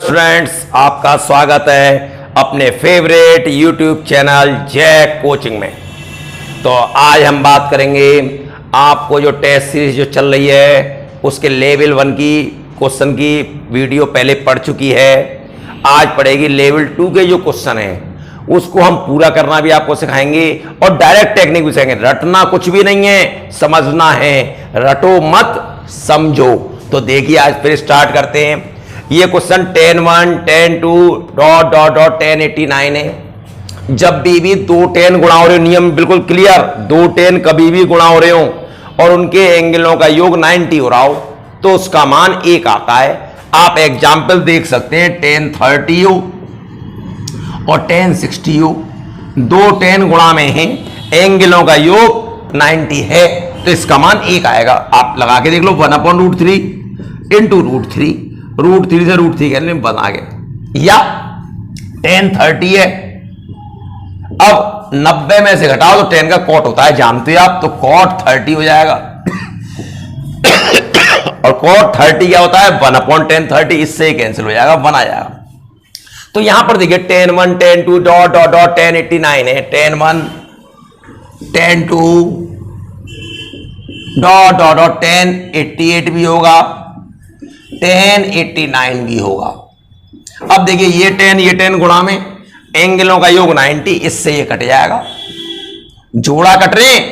Friends, आपका स्वागत है अपने favourite YouTube channel Jack coaching में। तो आज हम बात करेंगे, आपको जो टेस्ट सीरीज जो चल रही है उसके लेवल 1 की क्वेश्चन की वीडियो पहले पढ़ चुकी है। आज पढ़ेगी लेवल 2 के जो क्वेश्चन है उसको हम पूरा करना भी आपको सिखाएंगे और डायरेक्ट टेक्निक भी सिखाएंगे। रटना कुछ भी नहीं है, समझना है। रटो मत, समझो। तो देखिए, आज फिर स्टार्ट करते हैं। ये क्वेश्चन 10(1), 10(2), ... 1089 है। जब भी दो 10 गुणा हो रहे हो, नियम बिल्कुल क्लियर, दो 10 कभी भी गुणा हो रहे हो और उनके एंगलों का योग 90 हो रहा हो तो उसका मान 1 आता है। आप एग्जाम्पल देख सकते हैं, 1030 हो और 1060 हो, दो 10 गुणा में है, एंगलों का योग 90 है तो इसका मान 1 आएगा। आप लगा के देख लो, 1/√3 इंटू √3, √3 से √3 कहने में बना गया। या 1030 है, अब 90 में से घटाओ तो 10 का कॉट होता है, जानते हैं आप, तो कॉट 30 हो जाएगा। और कॉट 30 क्या होता है? 1/1030, इससे कैंसिल हो जाएगा, 1 आ जाएगा। तो यहां पर देखिए 10(1), 10(2), ... 1089 है। 10(1), 10(2), ... 1088 भी होगा, 1089 भी होगा। अब देखिए ये 10 गुणा में एंगलों का योग 90, इससे ये कट जाएगा। जोड़ा कट रहे हैं,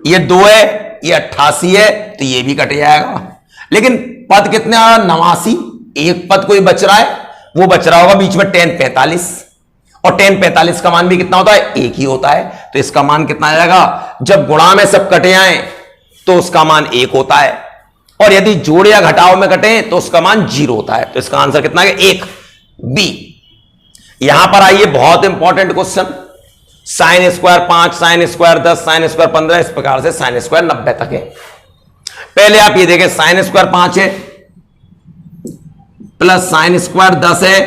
ये 2 है, ये 88 है तो ये भी कट जाएगा। लेकिन पद कितने आ रहा? 89। एक पद कोई बच रहा है, वो बच रहा होगा बीच में 1045, और 1045 का मान भी कितना होता है? 1 ही होता है। तो इसका मान कितना आ जाएगा? जब गुणा में सब कटे आए तो उसका मान 1 होता है, और यदि जोड़ या घटाव में कटे तो उसका मान 0 होता है। तो इसका आंसर कितना है? 1, बी। यहां पर आइए, बहुत important question. sin square 5, sin square 10, sin square 15, इस प्रकार से sin स्क्वायर 90 तक है। पहले आप ये देखें, sin स्क्वायर 5 है प्लस sin स्क्वायर 10 है,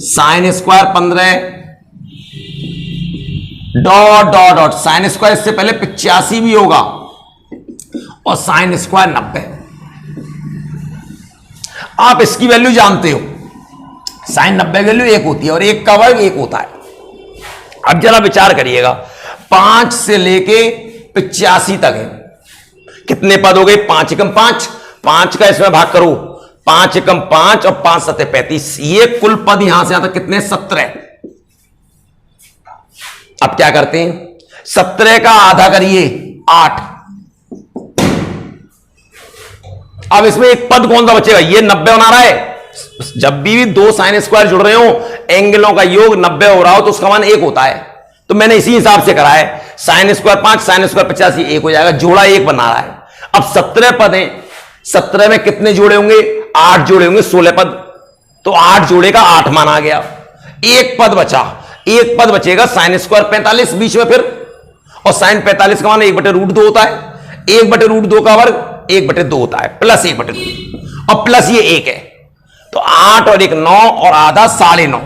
sin स्क्वायर 15 है, ... sin स्क्वायर इससे पहले 85 भी होगा, और sin स्क्वायर 90। आप इसकी वैल्यू जानते हो, sin 90 की वैल्यू 1 होती है और 1 का वर्ग 1 होता है। अब जरा विचार करिएगा, 5 से लेके 85 तक है, कितने पद हो गए? 5 एकम 5, 5 का इसमें भाग करो, 5 एकम 5 और 5 सते 35, ये कुल पद यहां से यहां तक कितने? 17। अब क्या करते हैं? 17 का आधा करिए, 8। अब इसमें एक पद कौन सा बचेगा? ये 90 बना रहा है। जब भी दो साइन स्क्वायर जुड़ रहे हो, एंगलों का योग 90 हो रहा हो तो उसका मान 1 होता है। तो मैंने इसी हिसाब से करा है, साइन स्क्वायर 5, साइन स्क्वायर 85, 1 हो जाएगा। जोड़ा 1 बना रहा है। अब 17 पद हैं, 17 में कितने जोड़े होंगे? 8 जोड़े होंगे, 16 पद। तो 8 जोड़े का 8 मान आ गया। एक पद बचा, एक पद बचेगा साइन स्क्वायर 45 बीच में फिर, और साइन 45 का मान 1/√2 होता है। 1/√2 का वर्ग 1/2 होता है, प्लस 1/2, और प्लस ये 1 है। तो 8 और 1 9, और आधा 9.5,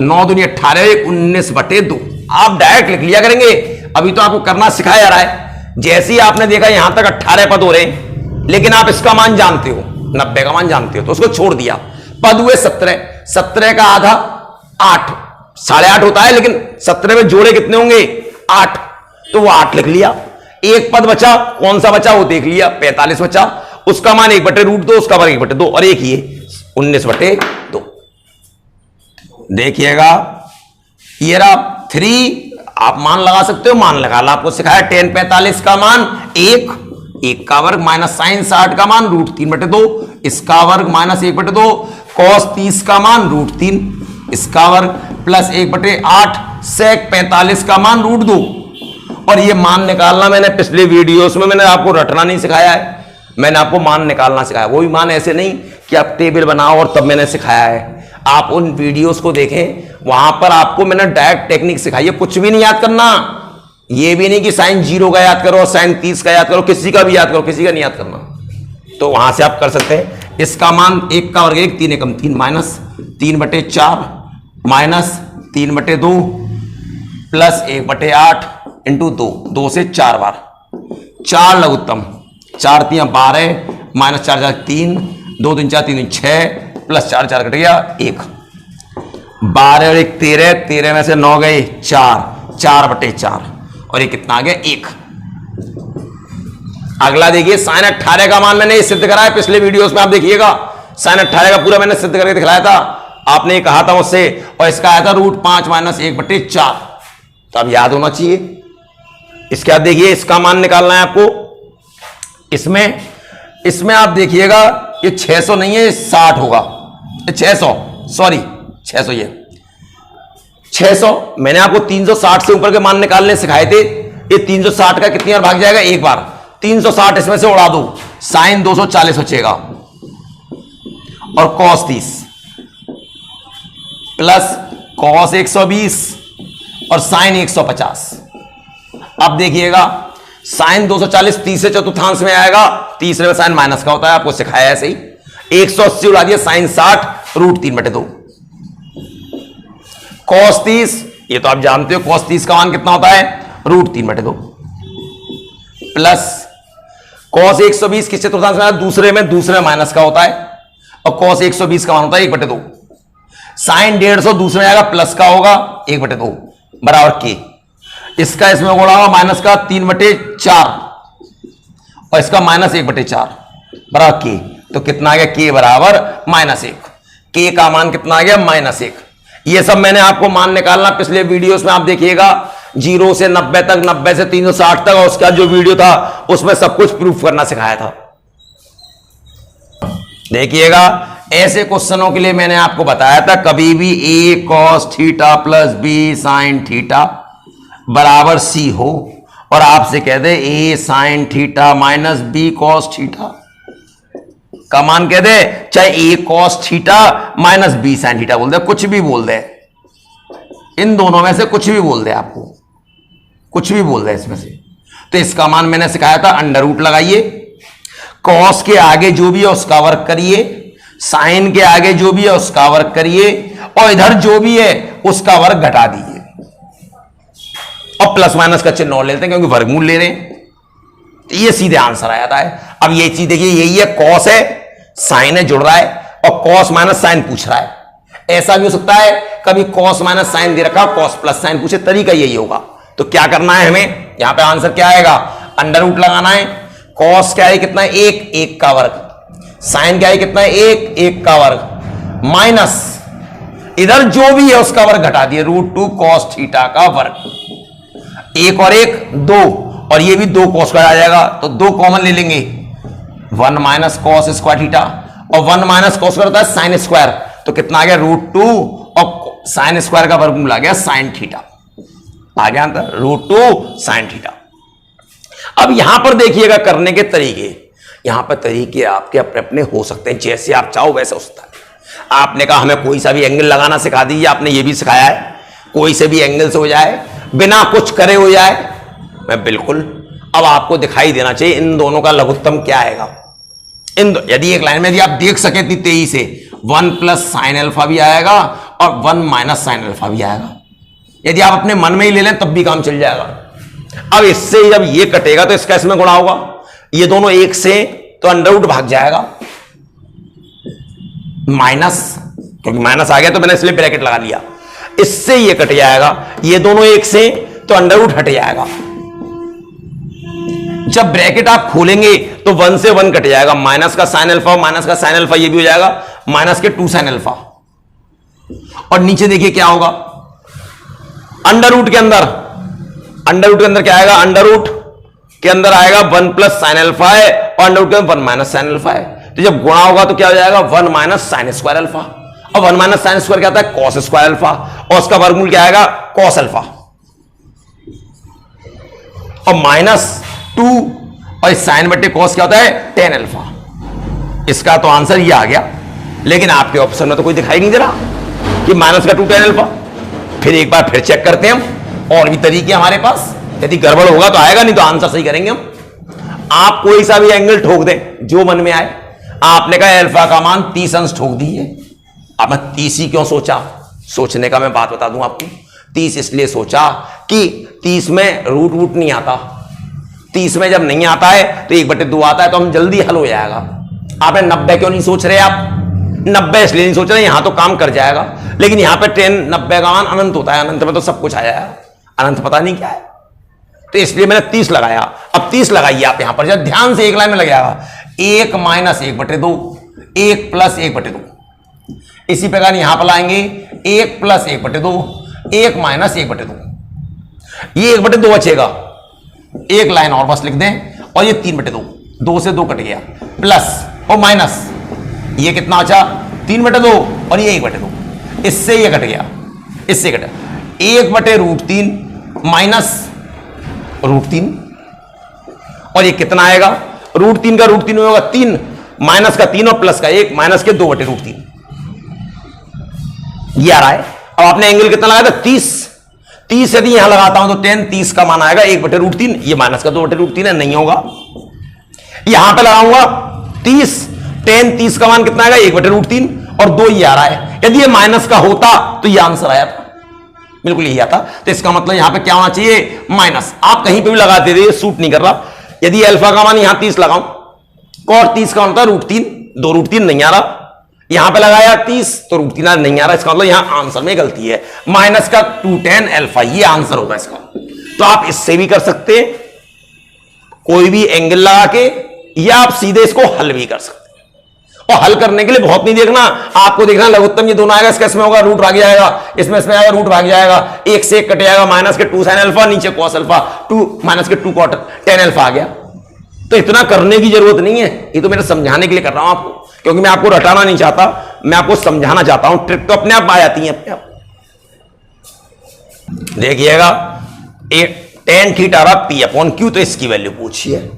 9 दूनी 18, 1 19/2। आप डायरेक्ट लिख लिया करेंगे, अभी तो आपको करना सिखाया जा रहा है। जैसे ही आपने देखा यहां तक 18 पद हो रहे हैं, लेकिन आप इसका मान जानते हो, 90 का मान जानते हो, तो उसको छोड़ दिया। पद हुए 17, 17 का आधा 8, 8.5 होता है, लेकिन 17 में जोड़े कितने होंगे? 8, तो वो 8 लिख लिया। एक पद बचा, कौन सा बचा वो देख लिया, 45 बचा, उसका मान 1/√2, उसका वर्ग 1/2, और एक ये 19/2। देखिएगा, ये रहा 3। आप मान लगा सकते हो, मान लगा ला, आपको सिखाया। 1045 का मान 1, 1 का वर्ग माइनस sin 60 का मान √3/2, इसका वर्ग माइनस 1/2, cos 30 का मान √3, इसका वर्ग प्लस 1/8, sec 45 का मान √2। और ये मान निकालना मैंने पिछले वीडियोस में, मैंने आपको रटना नहीं सिखाया है, मैंने आपको मान निकालना सिखाया। वो भी मान ऐसे नहीं कि आप टेबल बनाओ और तब मैंने सिखाया है। आप उन वीडियोस को देखें, वहां पर आपको मैंने डायरेक्ट टेक्निक सिखाई है। कुछ भी नहीं याद करना, ये भी नहीं कि साइन 0 का याद करो और साइन 30 का याद करो, किसी का भी याद करो, किसी का नहीं याद करना। तो वहां से आप कर सकते हैं। इसका मान 1 का वर्ग 1, 3 एकम 3, माइनस 3/4, माइनस 3/2, प्लस 1/8 इंटू 2, 2 से 4 बार, 4 लघुत्तम, 4 × 3 = 12, -4 × 3, 2 3 4 3 6 प्लस 4 4 कट गया 1, 12 और 1 13, 13 में से 9 गए 4, 4/4 और ये कितना आ गया 1। अगला देखिए sin 18 का मान मैंने सिद्ध करा है पिछले वीडियोस में, आप देखिएगा sin 18 का पूरा मैंने सिद्ध करके दिखलाया था, आपने कहा था मुझसे, और इसका आया था √5 - 1/4। तो अब याद होना चाहिए। इसके बाद देखिए इसका मान निकालना है आपको। इसमें आप देखिएगा ये 600 नहीं है, ये 60 होगा, ये 600 सॉरी 600, ये 600 मैंने आपको 360 से ऊपर के मान निकालने सिखाए थे। ये 360 का कितनी बार भाग जाएगा, एक बार। 360 इसमें से उड़ा दो, साइन 240 बचेगा और cos 30 प्लस cos 120 और साइन 150। अब देखिएगा साइन 240 तीसरे चतुर्थांश में आएगा, तीसरे में साइन माइनस का होता है, आपको सिखाया है ऐसे ही। 180 उड़ा दिया, साइन 60 √3/2। cos 30 ये तो आप जानते हो, cos 30 का मान कितना होता है √3/2 प्लस cos 120 किस चतुर्थांश में, दूसरे में माइनस का होता है, और cos 120 का मान होता है 1/2। साइन 150 दूसरे में आएगा, प्लस का होगा 1/2 बराबर के। इसका इसमें गुणा होगा माइनस का 3/4 और इसका माइनस 1/4 बराबर के। तो कितना आ गया के बराबर -1। के का मान कितना आ गया -1। ये सब मैंने आपको मान निकालना पिछले वीडियोस में आप देखिएगा, 0 से 90 तक, 90 से 360 तक, और उसका जो वीडियो था उसमें सब कुछ प्रूफ करना सिखाया था। देखिएगा ऐसे क्वेश्चनों के लिए मैंने आपको बताया था, कभी भी a cos theta plus b sin theta बराबर c हो, और आपसे कह दे a sin theta minus b cos theta का मान कह दे, चाहे a cos theta minus b sin theta बोल दे, कुछ भी बोल दे, इन दोनों में से कुछ भी बोल दे, आपको कुछ भी बोल दे इसमें से। तो इसका मान मैंने सिखाया था, अंडर रूट लगाइए, cos के आगे जो भी है उसका वर्ग करिए, साइन के आगे जो भी है उसका वर्ग करिए, और इधर जो भी है उसका वर्ग घटा दीजिए, और प्लस माइनस का चिन्ह और लेते हैं क्योंकि वर्गमूल ले रहे हैं। तो ये सीधे आंसर आ जाता है। अब ये चीज देखिए, यही है cos है, साइन है जुड़ रहा है, और cos माइनस साइन पूछ रहा है। ऐसा भी हो सकता है कभी cos माइनस साइन दे रखा, cos प्लस साइन पूछे, तरीका यही होगा। तो क्या करना है हमें, यहां पे आंसर क्या आएगा, अंडर रूट लगाना है। cos क्या है कितना है 1 का वर्ग, साइन क्या है कितना है 1 का वर्ग, माइनस इधर जो भी है उसका वर्ग घटा दिए, √2 cos थीटा का वर्ग। 1 और 1 2, और ये भी 2 cos का आ जाएगा, तो 2 कॉमन ले लेंगे, 1 माइनस cos स्क्वायर थीटा, और 1 माइनस cos का होता है साइन स्क्वायर, तो कितना आ गया √2 और साइन स्क्वायर का वर्गमूल आ गया साइन थीटा, आ गया अंतर √2 साइन थीटा। अब यहां पर देखिएगा करने के तरीके, यहां पर तरीके आपके अपने अपने हो सकते हैं, जैसे आप चाहो वैसे हो सकता है। आपने कहा हमें कोई सा भी एंगल लगाना सिखा दीजिए, आपने ये भी सिखाया है, कोई से भी एंगल से हो जाए, बिना कुछ करे हो जाए, मैं बिल्कुल। अब आपको दिखाई देना चाहिए इन दोनों का लघुत्तम क्या आएगा। यदि एक लाइन में यदि आप देख सके इतनी तेजी से, 1 प्लस साइन अल्फा भी आएगा और 1 माइनस साइन अल्फा भी आएगा। यदि आप अपने मन में ही ले लें तब भी काम चल जाएगा। अब इससे जब ये कटेगा तो इसका इसमें गुणा होगा, ये दोनों 1 से, तो अंडर रूट भाग जाएगा, माइनस, क्योंकि माइनस आ गया तो मैंने इसलिए ब्रैकेट लगा लिया, इससे ये कट जाएगा, ये दोनों 1 से, तो अंडर रूट हट जाएगा। जब ब्रैकेट आप खोलेंगे तो 1 से 1 कट जाएगा, माइनस का साइन अल्फा, माइनस का साइन अल्फा, ये भी हो जाएगा माइनस के 2 साइन अल्फा, और नीचे देखिए क्या होगा, अंडर रूट के अंदर क्या आएगा, अंडर रूट के अंदर आएगा 1 प्लस साइन अल्फा है, और अंडर रूट के अंदर 1 माइनस साइन अल्फा है। तो जब गुणा होगा तो क्या हो जाएगा, 1 माइनस साइन स्क्वायर अल्फा, और 1 माइनस साइन स्क्वायर क्या होता है, कॉस स्क्वायर अल्फा, और उसका वर्गमूल क्या आएगा, कॉस अल्फा, और -2, और साइन बटे कॉस क्या होता है, टेन अल्फा। इसका तो आंसर ये आ गया, लेकिन आपके ऑप्शन में तो कोई दिखाई नहीं दे रहा कि माइनस का 2 टेन अल्फा। फिर एक बार फिर चेक करते हैं हम, और भी तरीके हमारे पास, यदि गड़बड़ होगा तो आएगा, नहीं तो आंसर सही करेंगे हम। आप कोई सा भी एंगल ठोक दें जो मन में आए। आपने कहा अल्फा का मान 30 अंश ठोक दीजिए। अब मैं 30 ही क्यों सोचा, सोचने का मैं बात बता दूं आपको। 30 इसलिए सोचा कि 30 में रूट नहीं आता, 30 में जब नहीं आता है तो 1/2 आता है, तो हम जल्दी हल हो जाएगा। आपने 90 क्यों नहीं सोच रहे? आप 90 इसलिए नहीं सोच रहे, यहां तो काम कर जाएगा, लेकिन यहां पे 10 90 का मान अनंत होता है, अनंत में तो सब कुछ आ जाएगा, अनंत पता नहीं क्या है, तो इसलिए मैंने 30 लगाया। अब 30 लगाइए आप यहां पर, जब ध्यान से एक लाइन में लगाएगा, 1 माइनस 1/2, 1 प्लस 1/2। इसी प्रकार यहां पर लाएंगे 1 प्लस 1/2, 1 माइनस 1/2, ये 1/2 बचेगा, एक लाइन और बस लिख दें, और ये 3/2, 2 से 2 कट गया, प्लस और माइनस, ये कितना बचा 3/2 और ये 1/2, इससे ये कट गया, इससे कटा 1/√3 माइनस √3, और ये कितना आएगा, √3 का √3 होगा 3, माइनस का 3 और प्लस का 1, माइनस के 2/√3, ये आ रहा है। अब आपने एंगल कितना लगाया था 30 यदि यहां लगाता हूं तो 10, 30 का मान आएगा 1/√3, ये माइनस का 2/√3 है, नहीं होगा। यहां पे लगाऊंगा 30, 10, 30 का मान कितना आएगा 1/√3 और 2 ये आ रहा है। यदि ये माइनस का होता तो ये आंसर आया था, बिल्कुल यही आता। तो इसका मतलब यहां पे क्या होना चाहिए, माइनस। आप कहीं पे भी लगा दे रहे, सूट नहीं कर रहा। यदि अल्फा का मान यहां 30 लगाऊं, cos 30 का होता है √3, 2√3 नहीं आ रहा, यहां पे लगाया 30 तो √3 नहीं आ रहा, इसका मतलब यहां आंसर में गलती है, माइनस का 2tan अल्फा, ये आंसर होगा इसका। तो आप इससे भी कर सकते हैं, कोई भी एंगल लगा के, या आप सीधे इसको हल भी कर सकते हैं। और हल करने के लिए बहुत नहीं देखना, आपको देखना लघुत्तम ये दोनों आएगा, इसका इसमें होगा रूट भाग जाएगा, इसमें आएगा रूट भाग जाएगा, 1 से 1 कट जाएगा, माइनस के 2 sin अल्फा, नीचे cos अल्फा, 2 माइनस के 2 cot tan अल्फा आ गया। तो इतना करने की जरूरत नहीं है, ये तो मेरे समझाने के लिए कर रहा हूं आपको, क्योंकि मैं आपको रटाना नहीं चाहता, मैं आपको समझाना चाहता हूं। ट्रिक तो अपने आप आ जाती है अपने आप। देखिएगा tan थीटा रहा P/Q, तो इसकी वैल्यू पूछिए।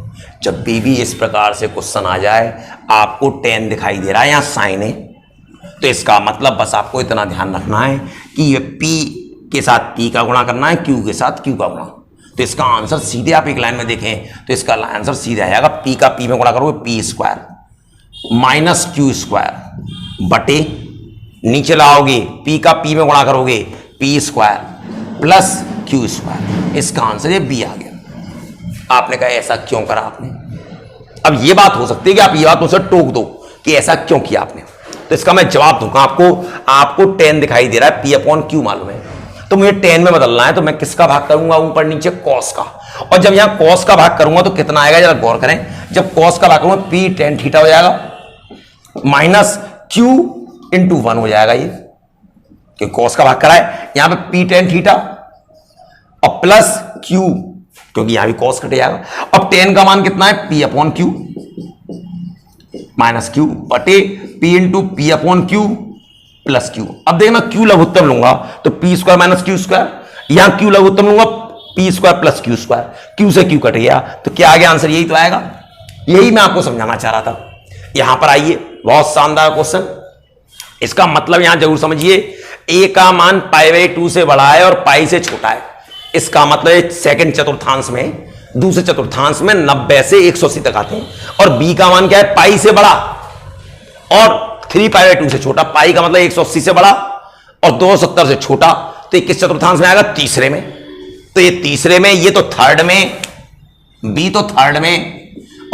जब भी इस प्रकार से क्वेश्चन आ जाए, आपको tan दिखाई दे रहा है, यहां साइन है, तो इसका मतलब बस आपको इतना ध्यान रखना है कि ये P के साथ P का गुणा करना है, Q के साथ Q का गुणा। तो इसका आंसर सीधे आप एक लाइन में देखें तो इसका आंसर सीधा आएगा, P का P में गुणा करोगे P² माइनस Q² बटे, नीचे लाओगे P का P में गुणा करोगे P² प्लस Q²। इसका आंसर ये B आ गया। आपने कहा ऐसा क्यों करा आपने? अब ये बात हो सकती है कि आप ये बात मुझसे टोक दो कि ऐसा क्यों किया आपने, तो इसका मैं जवाब दूंगा आपको tan दिखाई दे रहा है, P/Q मालूम है, तो मुझे tan में बदलना है, तो मैं किसका भाग करूंगा ऊपर नीचे, cos का। और जब यहां cos का भाग करूंगा तो कितना आएगा, जरा गौर करें, जब cos का भाग करूंगा P tan थीटा हो जाएगा माइनस Q इंटू 1 हो जाएगा, ये क्योंकि cos का भाग करा है, यहां पे P tan थीटा और प्लस Q, क्योंकि यहां भी cos कट जाएगा। अब tan का मान कितना है, P/Q माइनस Q बटे P into P/Q plus Q। अब देखना Q लघुत्तम लूंगा तो P² माइनस Q², यहां Q लघुत्तम लूंगा P² प्लस Q², Q से Q कट गया, तो क्या आ गया आंसर, यही तो आएगा। यही मैं आपको समझाना चाह रहा था। यहां पर आइए, बहुत शानदार क्वेश्चन। इसका मतलब यहां जरूर समझिए, a का मान π/2 से बड़ा है और पाई से छोटा है। इसका मतलब सेकंड चतुर्थांश में, दूसरे चतुर्थांश में 90 से 180 तक आते हैं, और b का मान क्या है, पाई से बड़ा और 3π/2 से छोटा। पाई का मतलब 180 से बड़ा और 270 से छोटा, तो किस चतुर्थांश में आएगा, तीसरे में। तो ये तीसरे में, ये तो थर्ड में, बी तो थर्ड में,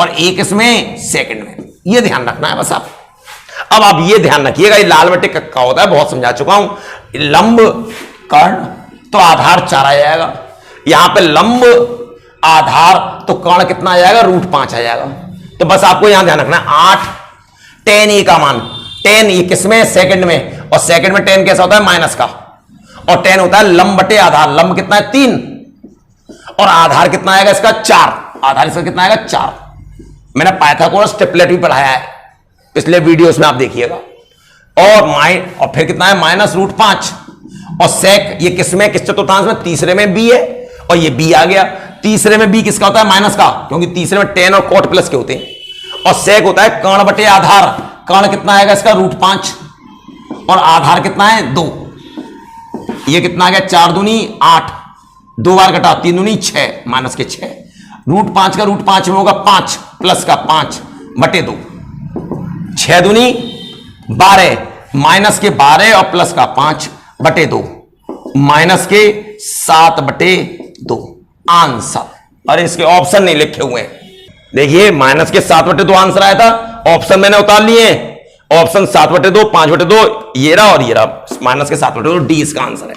और a किसमें, सेकंड में। ये ध्यान रखना है बस आप। अब आप ये ध्यान रखिएगा, ये लाल बटे कक्का होता है, बहुत समझा चुका हूं। लंब कर्ण तो आधार 4 आ जाएगा, यहां पे लंब आधार तो कर्ण कितना आ जाएगा, √5 आ जाएगा। तो बस आपको यहां ध्यान रखना है 8 tan a का मान, tan ये किसमें, सेकंड में, और सेकंड में tan कैसा होता है, माइनस का, और tan होता है लंब बटे आधार। लंब कितना है, 3, और आधार कितना आएगा इसका, 4। आधार इसका कितना आएगा, 4। मैंने पाइथागोरस ट्रिपलेट भी पढ़ाया है पिछले वीडियोस में, आप देखिएगा। और फिर कितना है, माइनस √5, और सेक ये किसमें, किस चतुर्थांश में, तीसरे में b है, और ये b आ गया। तीसरे में b किसका होता है, माइनस का, क्योंकि तीसरे में tan और cot प्लस के होते हैं। और सेक होता है कर्ण बटे आधार। कर्ण कितना आएगा इसका, √5, और आधार कितना है, 2। ये कितना आ गया, 4 दूनी 8, 2 बार घटा, 3 दूनी 6, माइनस के 6। √5 का √5 में होगा 5, प्लस का 5 बटे 2, 6 दूनी 12, माइनस के 12 और प्लस का 5 बटे 2, माइनस के 7 बटे 2 आंसर। अरे इसके ऑप्शन नहीं लिखे हुए हैं, देखिए माइनस के 7/2 आंसर आया था, ऑप्शन मैंने उतार लिए, ऑप्शन 7/2, 5/2 ये रहा और ये रहा, माइनस के 7/2 डी इसका आंसर है।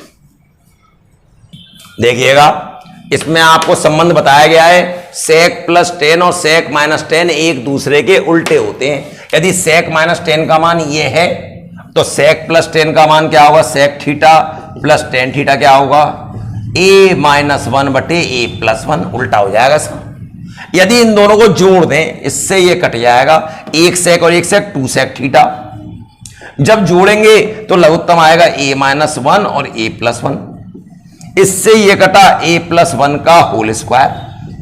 देखिएगा इसमें आपको संबंध बताया गया है, sec + 10 और sec - 10 एक दूसरे के उल्टे होते हैं। यदि sec - 10 का मान ये है तो sec + 10 का मान क्या होगा, sec θ + tan θ क्या होगा, a - 1/a + 1 उल्टा हो जाएगा इसका। यदि इन दोनों को जोड़ दें इससे ये कट जाएगा, एक sec और एक sec 2 sec θ। जब जोड़ेंगे तो लघुत्तम आएगा a - 1 और a + 1। इससे ये कटा a + 1 का होल स्क्वायर,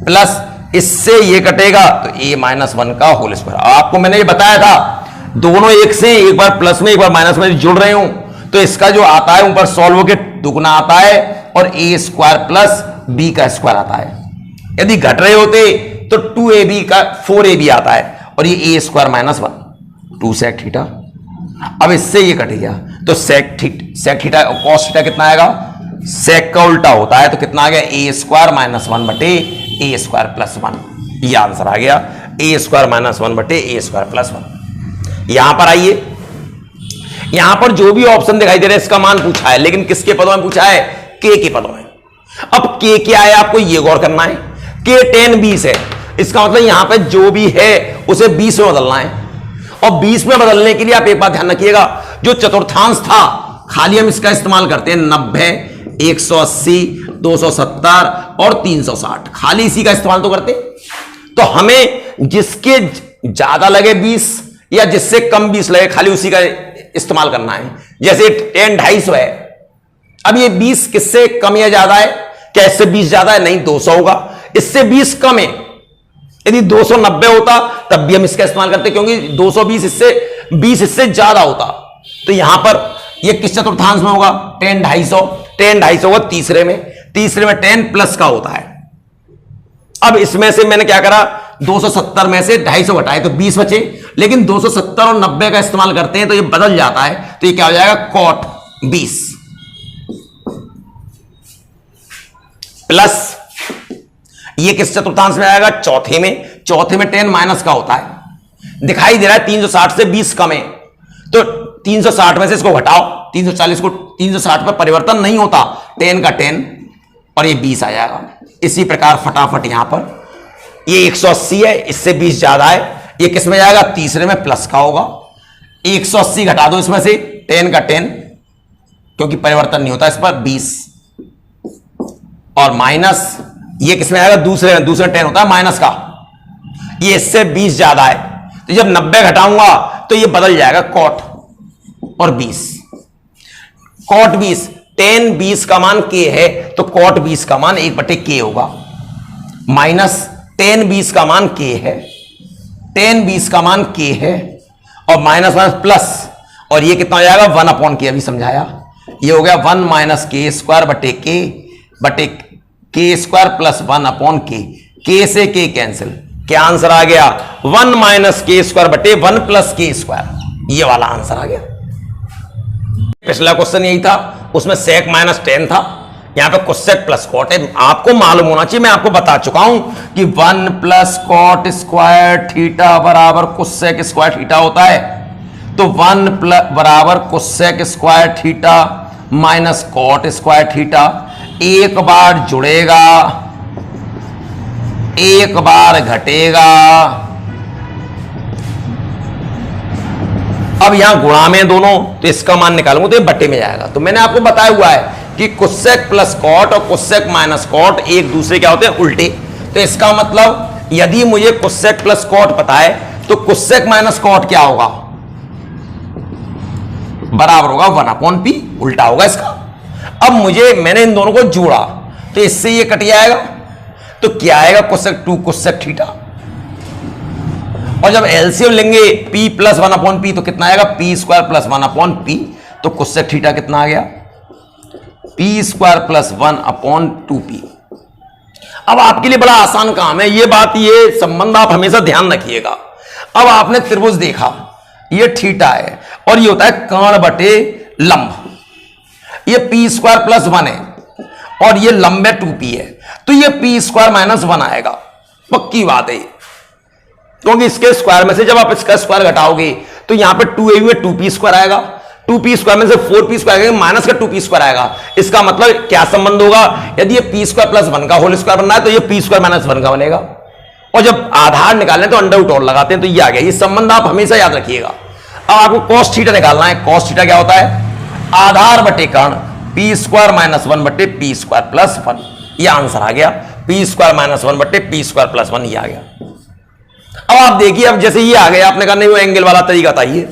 प्लस इससे ये कटेगा तो a - 1 का होल स्क्वायर। आपको मैंने ये बताया था दोनों एक से, एक बार प्लस में एक बार माइनस में जुड़ रहे हूं तो इसका जो आता है ऊपर सॉल्व होकर दुगना आता है और a² + b का स्क्वायर आता है। यदि घट रहे होते तो 2ab का 4ab आता है और ये a² - 1 2 sec θ। अब इससे ये कट गया तो sec θ cos θ कितना आएगा, sec का उल्टा होता है तो कितना आ गया, a² - 1/a² + 1। ये आंसर आ गया, a² - 1/a² + 1। यहां पर आइए, यहां पर जो भी ऑप्शन दिखाई दे रहा है इसका मान पूछा है, लेकिन किसके पदों में पूछा है, k के पदों में। अब k क्या है आपको ये गौर करना है, k tan 20 है, इसका मतलब यहां पे जो भी है उसे 20 में बदलना है। और 20 में बदलने के लिए आप एक बात ध्यान रखिएगा, जो चतुर्थांश था खाली हम इसका इस्तेमाल करते हैं 90, 180, 270 और 360, खाली इसी का इस्तेमाल तो करते। तो हमें जिसके ज्यादा लगे 20 या जिससे कम 20 लगे खाली उसी का इस्तेमाल करना है। जैसे tan 250 है, अब ये 20 किससे कम या ज्यादा है, क्या इससे 20 ज्यादा है, नहीं 200 होगा, इससे 20 कम है। यदि 290 होता तब भी हम इसका इस्तेमाल करते क्योंकि 220 इससे 20 इससे ज्यादा होता। तो यहां पर ये किस चतुर्थांश में होगा, tan 250, tan 250 होगा तीसरे में, तीसरे में tan प्लस का होता है। अब इसमें से मैंने क्या करा, 270 में से 250 घटाए तो 20 बचे, लेकिन 270 और 90 का इस्तेमाल करते हैं तो ये बदल जाता है, तो ये क्या हो जाएगा cot 20 प्लस ये किस चतुर्थांश में आएगा, चौथे में, चौथे में tan माइनस का होता है। दिखाई दे रहा है 360 से 20 कम है तो 360 में से इसको घटाओ, 340 को 360 पर परिवर्तन नहीं होता, tan का tan और ये 20 आ जाएगा। इसी प्रकार फटाफट यहां पर ये 180 है, इससे 20 ज्यादा है, ये किस में जाएगा, तीसरे में प्लस का होगा। 180 घटा दो इसमें से, tan का tan क्योंकि परिवर्तन नहीं होता इस पर 20 और माइनस ये किस में आएगा, दूसरे में, दूसरे tan होता है माइनस का, ये इससे 20 ज्यादा है तो जब 90 घटाऊंगा तो ये बदल जाएगा cot और 20, cot 20, tan 20 का मान k है तो cot 20 का मान 1/k होगा, माइनस tan 20 का मान k है, tan 20 का मान k है और माइनस माइनस प्लस, और ये कितना हो जाएगा 1/k, अभी समझाया, ये हो गया 1 - k² + 1/k, k से k कैंसिल, क्या आंसर आ गया 1 - k² 1 + k², ये वाला आंसर आ गया। पिछला क्वेश्चन यही था, उसमें sec - 10 था, यहां पे cosec + cot है। आपको मालूम होना चाहिए, मैं आपको बता चुका हूं कि 1 + cot² θ बराबर cosec² θ होता है, तो 1 बराबर cosec² θ माइनस cot² θ, एक बार जुड़ेगा एक बार घटेगा। अब यहां गुणा में दोनों तो इसका मान निकालूंगा तो ये बट्टे में जाएगा। तो मैंने आपको बताया हुआ है कि cosec + cot और cosec - cot एक दूसरे क्या होते हैं, उल्टे। तो इसका मतलब यदि मुझे cosec + cot पता है तो cosec - cot क्या होगा, बराबर होगा 1/p, उल्टा होगा इसका। अब मैंने इन दोनों को जोड़ा तो इससे ये कट जाएगा तो क्या आएगा, cosec 2 cosec θ, और जब एलसीएम लेंगे p + 1/p तो कितना आएगा, p² + 1/p, तो cosec θ कितना आ गया, p² + 1/2p। अब आपके लिए बड़ा आसान काम है ये बात, ये संबंध आप हमेशा ध्यान रखिएगा। अब आपने त्रिभुज देखा, ये थीटा है और ये होता है कर्ण बटे लंब, ये p² + 1 है और ये लंब है 2p है, तो ये p² - 1 आएगा, पक्की बात है। क्योंकि इसके स्क्वायर में से जब आप इसका स्क्वायर घटाओगे तो यहां पे 2ab में 2p स्क्वायर आएगा, 2p स्क्वायर में से 4p स्क्वायर आएगा, माइनस का 2p स्क्वायर आएगा। इसका मतलब क्या संबंध होगा, यदि ये p स्क्वायर प्लस 1 का होल स्क्वायर बनना है तो ये p स्क्वायर माइनस 1 का बनेगा। और जब आधार निकालने तो अंडर रूट और लगाते हैं तो ये आ गया। ये संबंध आप हमेशा याद रखिएगा। अब आपको cos थीटा निकालना है। cos थीटा क्या होता है, आधार बटे कर्ण p स्क्वायर माइनस 1 बटे p स्क्वायर प्लस 1। ये आंसर आ गया, p स्क्वायर माइनस 1 बटे p स्क्वायर प्लस 1। ये आ गया। अब आप देखिए, अब जैसे ये आ गया, आपने कहा नहीं वो एंगल वाला तरीका था, ये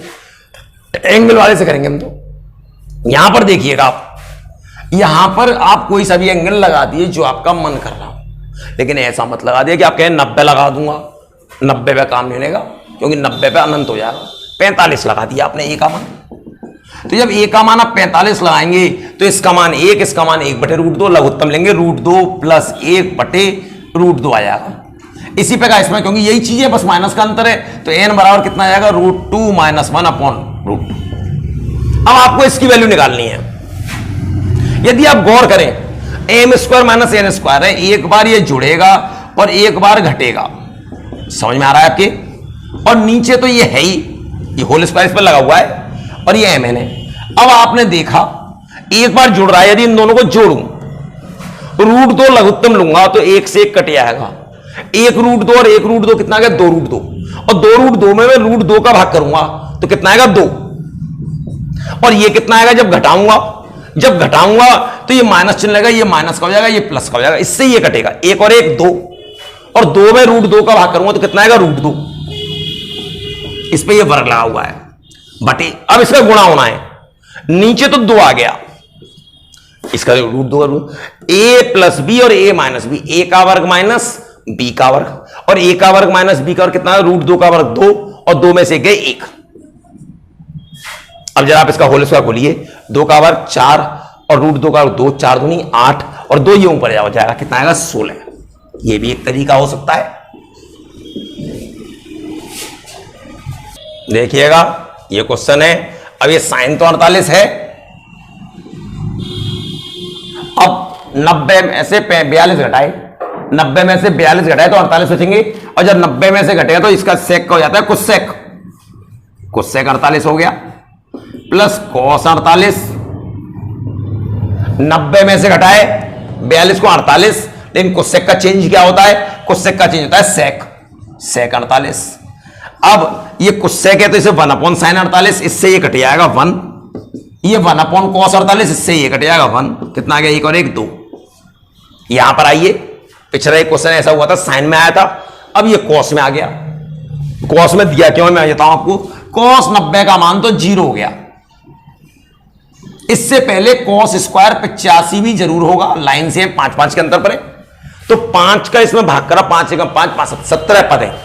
एंगल वाले से करेंगे हम। तो यहां पर देखिएगा, आप यहां पर आप कोई सा भी एंगल लगा दिए जो आपका मन कर रहा हो, लेकिन ऐसा मत लगा दिया कि आप कहें 90 लगा दूंगा, 90 पे काम नहीं होगा, क्योंकि 90 पे अनंत हो जाएगा। 45 लगा दिया आपने ए का मान। तो जब ए का मान आप 45 लगाएंगे तो इसका मान 1, इसका मान 1 बटे रूट 2, लघुत्तम लेंगे रूट 2 प्लस 1 बटे रूट 2 आ जाएगा। इसी पे का इसमें, क्योंकि यही चीज है, बस माइनस का अंतर है, तो n बराबर कितना आ जाएगा, रूट 2 माइनस 1 अपॉन रूट 2। अब आपको इसकी वैल्यू निकालनी है। यदि आप गौर करें, M square minus N square है, एक बार ये जुड़ेगा और एक बार घटेगा, समझ में आ रहा है आपके। और नीचे तो ये है ही, ये होल स्क्वायर इस पर लगा हुआ है और ये एम एन है। अब आपने देखा एक बार जुड़ रहा है, यदि इन दोनों को जोड़ूं, रूट 2 लघुत्तम लूंगा तो 1 से 1 कट जाएगा। 1 रूट 2 और 1 रूट 2 कितना आ गया, 2 रूट 2, और 2 रूट 2 में मैं रूट 2 का भाग करूंगा तो कितना आएगा, 2। और ये कितना आएगा जब घटाऊंगा, जब घटाऊंगा तो ये माइनस चिन्ह लगेगा, ये माइनस का हो जाएगा, ये प्लस का हो जाएगा, इससे ये कटेगा। 1 और 1 2, और 2 में रूट 2 का भाग करूंगा तो कितना आएगा, रूट 2। इस पे ये वर्ग लगा हुआ है बटे, अब इसका गुणा होना है, नीचे तो 2 आ गया, इसका रूट 2 a प्लस बी और a माइनस बी, a का वर्ग माइनस b का वर्ग, और a का वर्ग माइनस b का वर्ग कितना है, रूट 2 का वर्ग 2, और 2 में से गए 1। अब जरा आप इसका होल स्क्वायर खोलिए, 2 का वर्ग 4 और रूट 2 का वर्ग 2, 4 दूनी 8, और 2 ये ऊपर हो जाएगा, कितना आएगा, 16। ये भी एक तरीका हो सकता है। देखिएगा ये क्वेश्चन है। अब ये साइन तो 48 है, अब 90 में से 42 घटाए, 90 में से 42 घटाए तो 48 बचेंगे, और जब 90 में से घटेगा तो इसका सेक हो जाता है कुसेक, कुसेक 48 हो गया, प्लस कॉस 48। 90 में से घटाए 42 को 48, लेकिन कुसेक का चेंज क्या होता है, कुसेक का चेंज होता है सेक, सेक 48। अब ये कुसेक है तो इसे 1 अपॉन साइन 48, इससे ये कट जाएगा 1, ये 1 अपॉन कॉस 48, इससे ये कट जाएगा 1, कितना आ गया, 1 और 1 2। यहां पर आइए, पिछला एक क्वेश्चन ऐसा हुआ था साइन में आया था, अब ये कॉस में आ गया। कॉस में दिया क्यों, मैं बताता हूं आपको। कॉस 90 का मान तो 0 हो गया, इससे पहले कॉस स्क्वायर 85 भी जरूर होगा, लाइन से 5-5 के अंतर पर है, तो 5 का इसमें भाग करा, 5 1 5 5 17 पद है।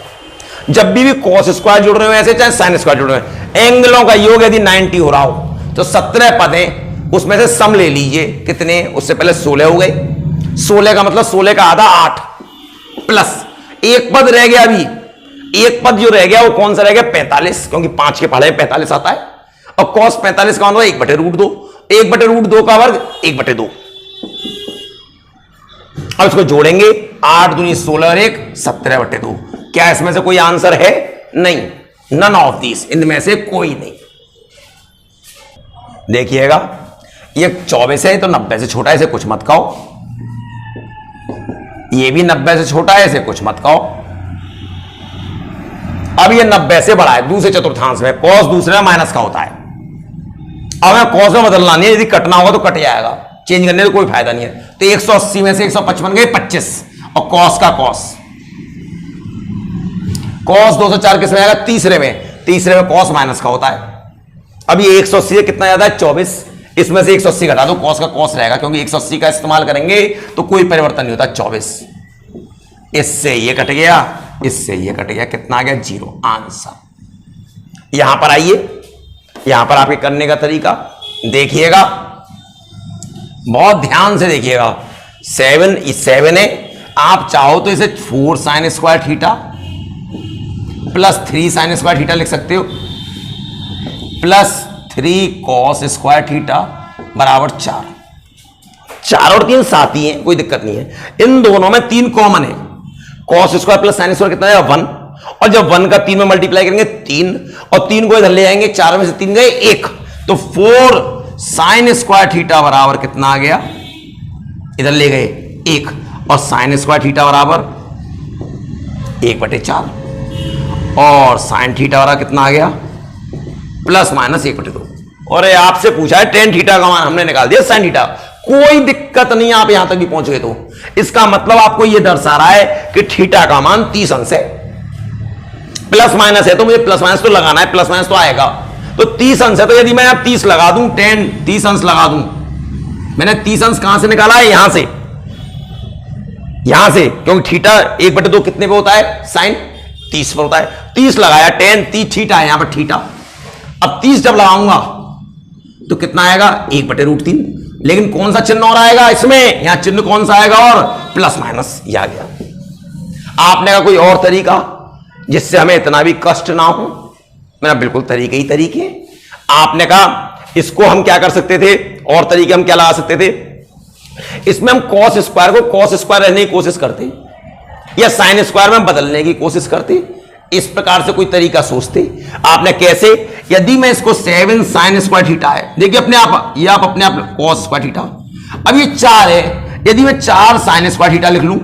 जब भी कॉस स्क्वायर जुड़ रहे हो ऐसे, चाहे साइन स्क्वायर जुड़ रहे हो, एंगलों का योग यदि 90 हो रहा हो तो 17 पद है, उसमें से सम ले लीजिए, कितने, उससे पहले 16 हो गए, 16 का मतलब 16 का आधा 8, प्लस एक पद रह गया, अभी एक पद जो रह गया वो कौन सा रह गया, 45, क्योंकि 5 के पढ़े 45 आता है, और कॉस 45 का मतलब 1 बटे रूट 2, 1 बटे रूट 2 का वर्ग 1 बटे 2। अब इसको जोड़ेंगे, 8 दूनी 16 और 1 17 बटे 2। क्या इसमें से कोई आंसर है, नहीं, नन ऑफ दिस, इनमें से कोई नहीं। देखिएगा ये 24 है तो 90 से छोटा है, इसे कुछ मत कहो, ये भी 90 से छोटा है, इसे कुछ मत कहो। अब ये 90 से बड़ा है, दूसरे चतुर्थांश में, कॉस दूसरे में माइनस का होता है। अब मैं कॉस में बदलना नहीं है, यदि कटना होगा तो कट जाएगा, चेंज करने का कोई फायदा नहीं है। तो 180 में से 155 गए 25, और कॉस का कॉस, कॉस 204 किसमें आएगा, तीसरे में, तीसरे में कॉस माइनस का होता है। अब ये 180 कितना ज्यादा है, 24, इसमें से 180 घटा दो, कॉस का कॉस रहेगा, क्योंकि 180 का इस्तेमाल करेंगे तो कोई परिवर्तन नहीं होता, 24, इससे ये कट गया, इससे ये कट गया, कितना आ गया, 0 आंसर। यहां पर आइए, यहां पर आपके करने का तरीका देखिएगा, बहुत ध्यान से देखिएगा। 7 है, आप चाहो तो इसे 4 sine square theta plus 3 sine square theta लिख सकते हो, प्लस 3 कॉस स्क्वायर थीटा बराबर 4। 4 और 3 साथ ही हैं, कोई दिक्कत नहीं है। इन दोनों में 3 कॉमन है, cos square plus sine square कितना है, 1, और जब 1 का 3 में मल्टीप्लाई करेंगे 3, और 3 को इधर ले जाएंगे, 4 में से 3 गए 1, तो 4 साइन स्क्वायर थीटा बराबर कितना आ गया, इधर ले गए 1, और साइन स्क्वायर थीटा बराबर 1/4, और साइन थीटा बराबर कितना आ गया, प्लस माइनस 1/2। और आपसे पूछा है टेन थीटा का मान हमने निकाल दिया साइन थीटा, कोई दिक्कत नहीं, आप यहां तक भी पहुंच गए तो इसका मतलब आपको यह दर्शा रहा है कि थीटा का मान 30 अंश है। प्लस माइनस है तो मुझे प्लस माइनस तो लगाना है, प्लस माइनस तो आएगा, तो 30 अंश है, तो यदि मैं अब 30 लगा दूं, 30 अंश लगा दूं, मैंने 30 अंश कहां से निकाला है, यहां से, क्योंकि थीटा 1/2 कितने पे होता है, साइन 30 पर होता है, 30 लगाया, 30 थीटा है यहां पर थीटा। अब 30 जब लगाऊंगा तो कितना आएगा, 1/√3, लेकिन कौन सा चिन्ह और आएगा इसमें, यहां चिन्ह कौन सा आएगा, और प्लस माइनस, ये आ गया। आपने कहा कोई और तरीका जिससे हमें इतना भी कष्ट ना हो, मेरा बिल्कुल तरीके। आपने कहा इसको हम क्या कर सकते थे, और तरीके हम क्या लगा सकते थे, इसमें हम कॉस स्क्वायर को कॉस स्क्वायर रहने की कोशिश करते, या साइन स्क्वायर में बदलने की कोशिश करते, इस प्रकार से कोई तरीका सोचते। आपने कैसे, यदि मैं इसको 7 साइन स्क्वायर थीटा है, देखिए अपने आप, ये आप अपने आप कॉस स्क्वायर थीटा, अब ये 4 है, यदि मैं 4 साइन स्क्वायर थीटा लिख लूं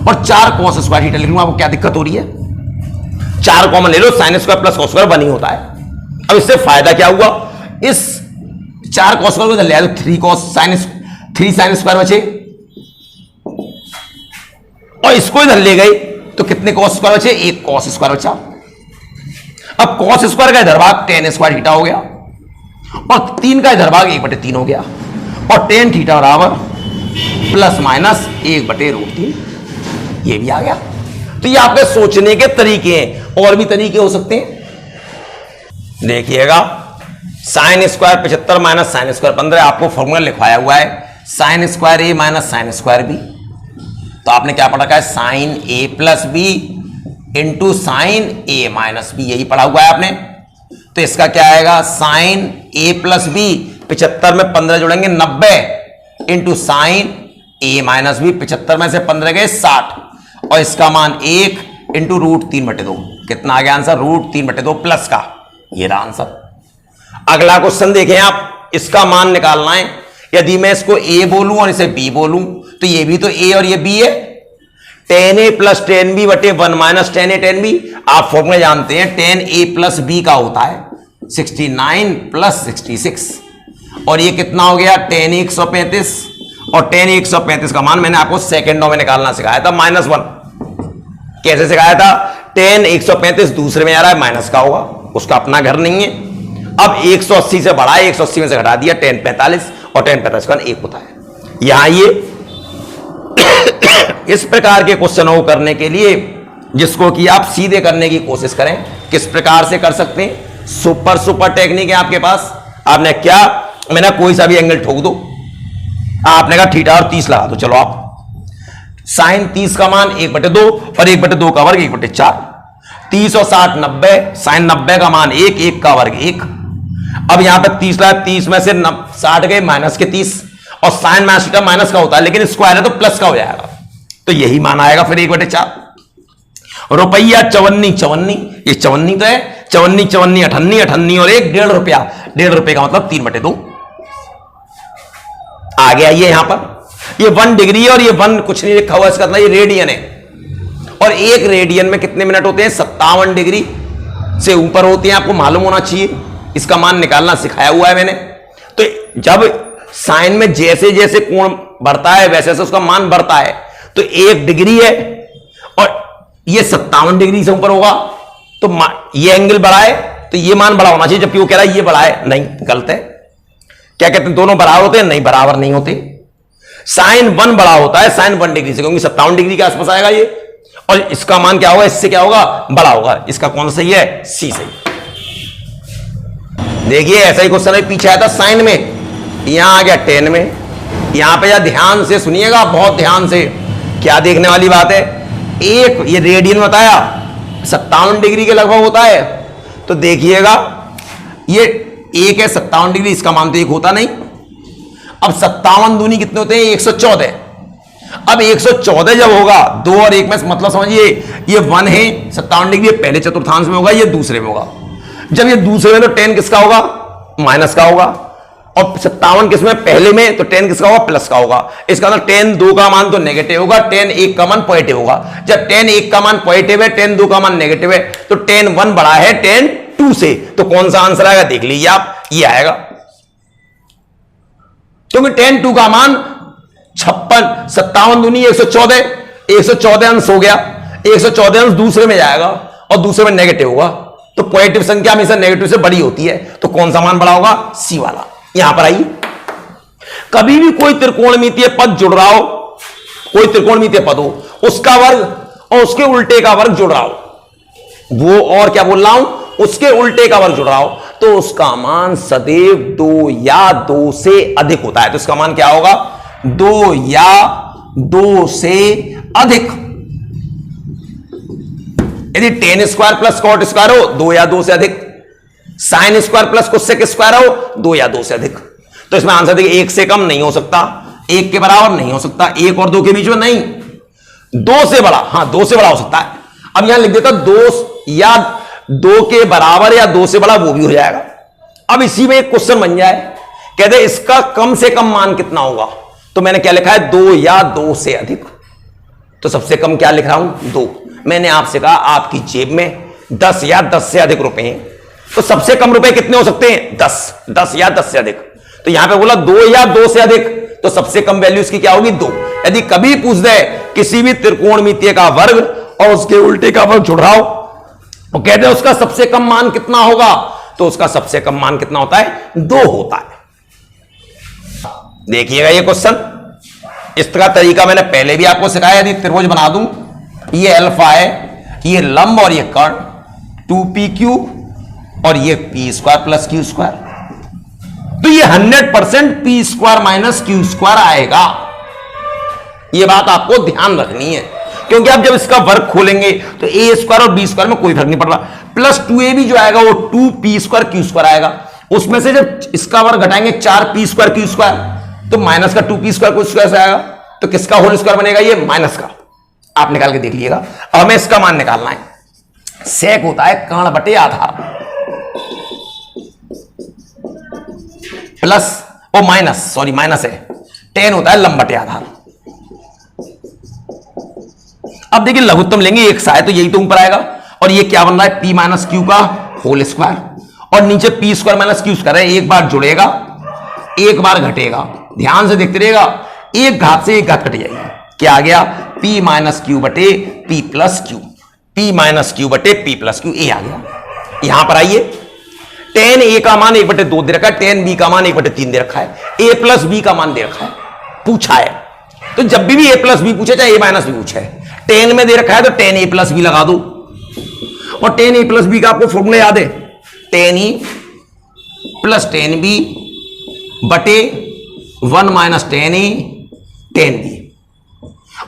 और 4 कॉस स्क्वायर थीटा लिख लूं, आपको क्या दिक्कत हो रही है, 4 कॉमन ले लो, sine square plus cos square 1 ही होता है। अब इससे फायदा क्या हुआ, इस 4 कॉस स्क्वायर को इधर ले आए तो 3 साइन स्क्वायर बचे, और इसको इधर ले गए तो कितने कॉस स्क्वायर बचे, 1 कॉस स्क्वायर बचा। अब कॉस स्क्वायर का इधर भाग tan स्क्वायर थीटा हो गया, और 3 का इधर भाग 1/3 हो गया, और tan थीटा बराबर प्लस माइनस 1/√3, ये भी आ गया। तो ये आपके सोचने के तरीके हैं, और भी तरीके हो सकते हैं। देखिएगा, sine square 75 minus sine square 15, आपको फॉर्मूला लिखवाया हुआ है, साइन स्क्वायर ए माइनस साइन स्क्वायर बी, तो आपने क्या पढ़ा है, साइन ए प्लस बी इंटू साइन ए माइनस बी, यही पढ़ा हुआ है आपने। तो इसका क्या आएगा, साइन ए प्लस बी, 75 में 15 जोड़ेंगे 90, इंटू साइन ए माइनस बी, 75 में से 15 गए 60, और इसका मान 1 इंटू √3/2, कितना आ गया आंसर, √3/2 प्लस का, ये रहा आंसर। अगला क्वेश्चन देखें आप, इसका मान निकालना है, यदि मैं इसको ए बोलूं और इसे बी बोलूं, तो ये भी तो ए और ये बी है, tan a plus tan b बटे 1 minus tan a tan b, आप फॉर्मूला जानते हैं, tan a प्लस b का होता है 69 प्लस 66, और ये कितना हो गया, tan 135, और tan 135 का मान मैंने आपको सेकेंडों में निकालना सिखाया था, -1। कैसे सिखाया था, tan 135 दूसरे में आ रहा है, माइनस का होगा, उसका अपना घर नहीं है। अब 180 से बढ़ा, 180 में से घटा दिया tan 45, और tan 45 का 1 होता है। यहां ये इस प्रकार के क्वेश्चनों को करने के लिए, जिसको कि आप सीधे करने की कोशिश करें, किस प्रकार से कर सकते हैं, सुपर टेक्निक है आपके पास। आपने क्या, मैंने कोई सा भी एंगल ठोक दो, आपने कहा थीटा और 30 लगा दो, चलो आप साइन 30 का मान 1/2, और 1/2 का वर्ग 1/4, 30 और 60 90, साइन 90 का मान 1 का वर्ग 1। अब यहां पर 30 लगा, 30 में से 60 गए माइनस के 30, और साइन माइनस थीटा माइनस का होता है, लेकिन स्क्वायर है तो प्लस का हो जाएगा, तो यही मान आएगा फिर 1/4। रुपया 54, ये 54 तो है, 54 58 और 1 1.5 रुपया, 1.5 रुपये का मतलब 3/2 आ गया। ये यहां पर ये 1 डिग्री है, और ये 1 कुछ नहीं लिखा हुआ, इसका मतलब ये रेडियन है, और 1 रेडियन में कितने मिनट होते हैं, 57 डिग्री से ऊपर होते हैं, आपको मालूम होना चाहिए, इसका मान निकालना सिखाया हुआ है मैंने। तो जब साइन में जैसे जैसे कोण बढ़ता है वैसे वैसे उसका मान बढ़ता है, तो 1 डिग्री है और ये 57 डिग्री से ऊपर होगा, तो ये एंगल बड़ा है, तो ये मान बड़ा होना चाहिए, जबकि वो कह रहा है ये बड़ा है, नहीं, गलत है। क्या कहते हैं, दोनों बराबर होते हैं, नहीं, बराबर नहीं होते। साइन 1 बड़ा होता है साइन 1 डिग्री से, क्योंकि 57 डिग्री के आसपास आएगा ये, और इसका मान क्या होगा, इससे क्या होगा, बड़ा होगा। इसका कौन सही है, सी सही। देखिए ऐसा ही क्वेश्चन है, पीछे आया था साइन में, यहां आ गया tan में। यहां पे या ध्यान से सुनिएगा, बहुत ध्यान से, क्या देखने वाली बात है, एक ये रेडियन बताया 57 डिग्री के लगभग होता है, तो देखिएगा ये 1 है 57 डिग्री, इसका मान तो 1 होता नहीं। अब 57 दूनी कितने होते हैं, 114। अब 114 जब होगा 2 और 1 में, मतलब समझिए ये 1 है 57 डिग्री, ये पहले चतुर्थांश में होगा, ये दूसरे में होगा। जब ये दूसरे में तो 10 किसका होगा? माइनस का होगा। और 57 किसमें? पहले में, तो 10 किसका होगा? प्लस का होगा। इसका मतलब 10 2 का मान तो नेगेटिव होगा, 10 1 का मान पॉजिटिव होगा। जब 10 1 का मान पॉजिटिव है, 10 2 का मान नेगेटिव है, तो 10 1 बड़ा है 10 2 से, तो कौन सा आंसर आएगा देख लीजिए आप, ये आएगा। क्योंकि 10 2 का मान 56, 57 दूनी 114, 114 अंश हो गया, 114 अंश दूसरे में जाएगा और दूसरे में नेगेटिव होगा, तो पॉजिटिव संख्या हमेशा नेगेटिव से बड़ी होती है, तो कौन सा मान बड़ा होगा? सी वाला। यहां पर आइए, कभी भी कोई त्रिकोणमितीय पद जुड़ रहा हो, कोई त्रिकोणमितीय पद हो, उसका वर्ग और उसके उल्टे का वर्ग जुड़ रहा हो, वो और क्या बोल रहा हूं, उसके उल्टे का वर्ग जुड़ रहा हो, तो उसका मान सदैव 2 या 2 से अधिक होता है। तो इसका मान क्या होगा? 2 या 2 से अधिक। यदि tan square plus cot square हो 2 या 2 से अधिक, sine square plus cosec square हो 2 या 2 से अधिक, तो इसमें आंसर देखिए 1 से कम नहीं हो सकता, 1 के बराबर नहीं हो सकता, 1 और 2 के बीच में नहीं, 2 से बड़ा, हाँ 2 से बड़ा हो सकता है। अब यहां लिख देता 2 या 2 के बराबर या 2 से बड़ा, वो भी हो जाएगा। अब इसी में एक क्वेश्चन बन जाए, कहते इसका कम से कम मान कितना होगा, तो मैंने क्या लिखा है? 2 या 2 से अधिक। तो सबसे कम क्या लिख रहा हूं? 2। मैंने आपसे कहा आपकी जेब में 10 या 10 से अधिक रुपए हैं, तो सबसे कम रुपए कितने हो सकते हैं? 10 या 10 से अधिक। तो यहां पे बोला 2 या 2 से अधिक, तो सबसे कम वैल्यू इसकी क्या होगी? 2। यदि कभी पूछ दे किसी भी त्रिकोणमितीय का वर्ग और उसके उल्टे का वर्ग जुड़ रहा हो, वो कहते हैं उसका सबसे कम मान कितना होगा, तो उसका सबसे कम मान कितना होता है? 2 होता है। देखिएगा ये क्वेश्चन, इसका तरीका मैंने पहले भी आपको सिखाया। यदि त्रिभुज बना दूं, ये अल्फा है, ये लंब और ये कर्ण, 2pq और ये p square plus q square, तो ये 100% p square minus q square आएगा। ये बात आपको ध्यान रखनी है, क्योंकि आप जब इसका वर्ग खोलेंगे तो a स्क्वायर और b स्क्वायर में कोई फर्क नहीं पड़ रहा, प्लस 2ab जो आएगा वो 2p स्क्वायर q स्क्वायर आएगा। उसमें से जब इसका वर्ग घटाएंगे 4p स्क्वायर q स्क्वायर, तो माइनस का 2p स्क्वायर q स्क्वायर से आएगा, तो किसका होल स्क्वायर बनेगा? ये माइनस का। आप निकाल के देख लीजिएगा। अब हमें इसका मान निकालना है। सेक होता है कर्ण बटे आधार, plus O minus, sorry minus है, टेन होता है लंब बटे आधार। अब देखिए लघुत्तम लेंगे, एक सा है तो यही तो ऊपर आएगा, और ये क्या बन रहा है? p माइनस क्यू का होल स्क्वायर, और नीचे p square minus Q square है। एक बार जुड़ेगा, एक बार घटेगा, ध्यान से देखते रहेगा, एक घात से एक घात कट जाएगी। क्या आ गया? p माइनस क्यू बटे p plus Q, p minus Q बटे p प्लस क्यू, ए आ गया। यहां पर आइए, tan a का मान 1/2 दे रखा है, tan b का मान 1/3 दे रखा है, a प्लस b का मान दे रखा है, पूछा है। तो जब भी a प्लस b पूछे, चाहे a माइनस b पूछे, tan में दे रखा है तो tan a प्लस b लगा दो, और tan a प्लस b का आपको फॉर्मूला याद है, tan e plus tan b बटे 1 minus tan a tan b।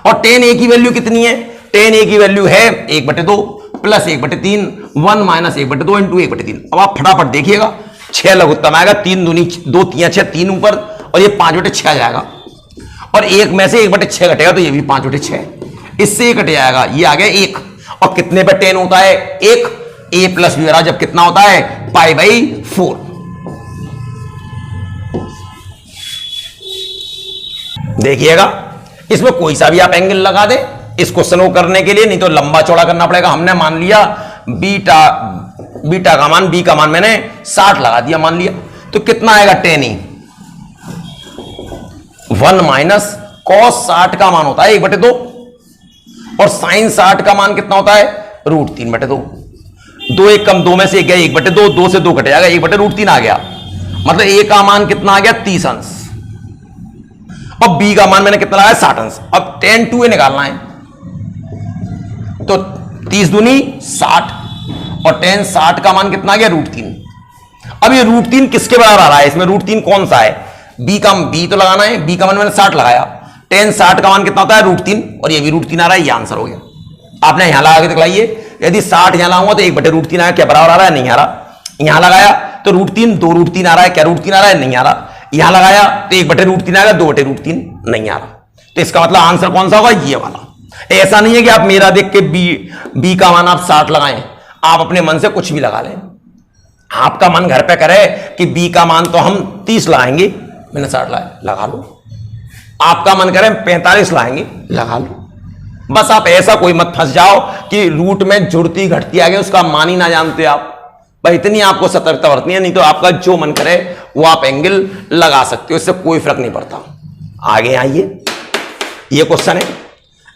और tan a की वैल्यू कितनी है? tan a की वैल्यू है 1/2 प्लस 1/3, 1 माइनस 1/2 इंटू 1/3। अब आप फटाफट देखिएगा, 6 लघुत्तम आएगा, 3 दूनी 2 3 6, 3 ऊपर, और ये 5/6 आ जाएगा, और 1 में से 1/6 घटेगा तो ये भी 5/6, इससे 1 कट जाएगा, ये आ गया 1। और कितने पे tan होता है? 1। a प्लस b जब कितना होता है? π/4। देखिएगा, इसमें कोई सा भी आप एंगल लगा दे इस क्वेश्चन को करने के लिए, नहीं तो लंबा चौड़ा करना पड़ेगा। हमने मान लिया बीटा का मान, b का मान मैंने 60 लगा दिया, मान लिया, तो कितना आएगा? tan e 1 माइनस cos 60 का मान होता है 1/2, और sin 60 का मान कितना होता है? √3/2। 2 1 कम, 2 में से 1 गया 1/2, 2 से 2 कट जाएगा, 1/√3 आ गया, मतलब a का मान कितना आ गया? 30 अंश, और b का मान मैंने कितना लगाया? 60 अंश। अब tan 2a निकालना है, तो 30 दूनी 60, और tan 60 का मान कितना आ गया? √3। अब ये √3 किसके बराबर आ रहा है? इसमें √3 कौन सा है? b तो लगाना है, b का मान मैंने 60 लगाया, tan 60 का मान कितना होता है? √3, और ये भी √3 आ रहा है, ये आंसर हो गया। आपने यहां लगा के दिखलाइए, यदि 60 यहां लगाऊंगा तो 1/√3 आया, क्या बराबर आ रहा है? नहीं आ रहा। यहां लगाया तो √3 2√3 आ रहा है, क्या √3 आ रहा है? नहीं आ रहा। यहां लगाया तो 1/√3 आएगा, 2/√3 नहीं आ रहा। तो इसका मतलब आंसर कौन सा होगा, ये वाला। ऐसा नहीं है कि आप मेरा देख के बी का मान आप 60 लगाएं, आप अपने मन से कुछ भी लगा लें। आपका मन घर पे करे कि बी का मान तो हम 30 लगाएंगे, मैंने 60 लगाया, लगा लो। आपका मन करे 45 लाएंगे, लगा लो। बस आप ऐसा कोई मत फंस जाओ कि रूट में जुड़ती घटती आ गई, उसका मान ही ना जानते आप। भाई इतनी आपको सतर्कता बरतनी है, नहीं तो आपका जो मन करे वो आप एंगल लगा सकते हो, इससे कोई फर्क नहीं पड़ता। आगे आइए, ये क्वेश्चन है,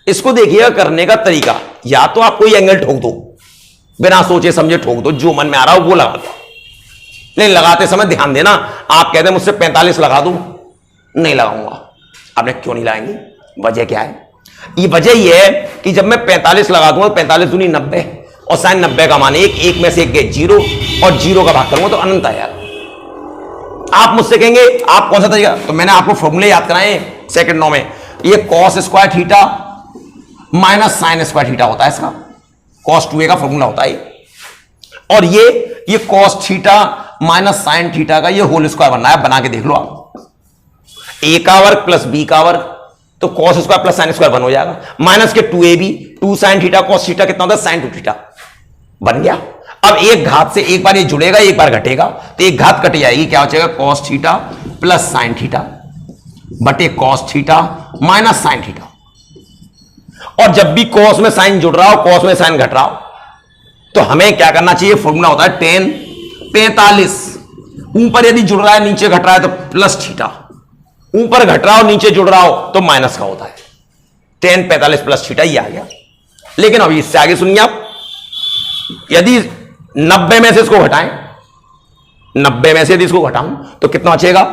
इसको देखिएगा करने का तरीका। या तो आप कोई एंगल ठोक दो, बिना सोचे समझे ठोक दो, जो मन में आ रहा हो वो लगा दो। लेकिन लगाते समय ध्यान देना, आप कहते हैं मुझसे 45 लगा दो, नहीं लगाऊंगा। आपने क्यों नहीं लाएंगे, वजह क्या है? ये वजह ये है कि जब मैं 45 लगा दूंगा, 45 दूनी 90 और साइन 90 का मान एक में से एक गए 0 और 0 का भाग करूंगा तो अनंत आएगा। आप मुझसे कहेंगे आप कौन सा तरीका, तो मैंने आपको फॉर्मूले याद कराए सेकंड 9 में। ये cos square theta minus sine square theta होता है, इसका कॉस 2a का फॉर्मूला होता है। और ये cos theta minus sine theta का ये होल स्क्वायर बनना है, बना के देख लो आप। a का वर्ग प्लस b का वर्ग, तो cos square plus sine square बन हो जाएगा। माइनस के 2ab 2 sine theta cos theta कितना होता है, साइन 2 थीटा बन गया। अब एक घात से एक बार ये जुड़ेगा, एक बार घटेगा, तो एक घात कट जाएगी, क्या हो जाएगा, cos theta plus sine theta बटे cos theta minus sine theta. और जब भी कॉस में साइन जुड़ रहा हो, कॉस में साइन घट रहा हो, तो हमें क्या करना चाहिए, फॉर्मूला होता है tan 45। ऊपर यदि जुड़ रहा है नीचे घट रहा है तो प्लस थीटा, ऊपर घट रहा हो नीचे जुड़ रहा हो तो माइनस का होता है। tan 45 प्लस थीटा ये आ गया। लेकिन अभी इससे आगे सुनिए आप, यदि 90 में से इसको घटाएं, 90 में से यदि इसको घटाऊं तो कितना बचेगा,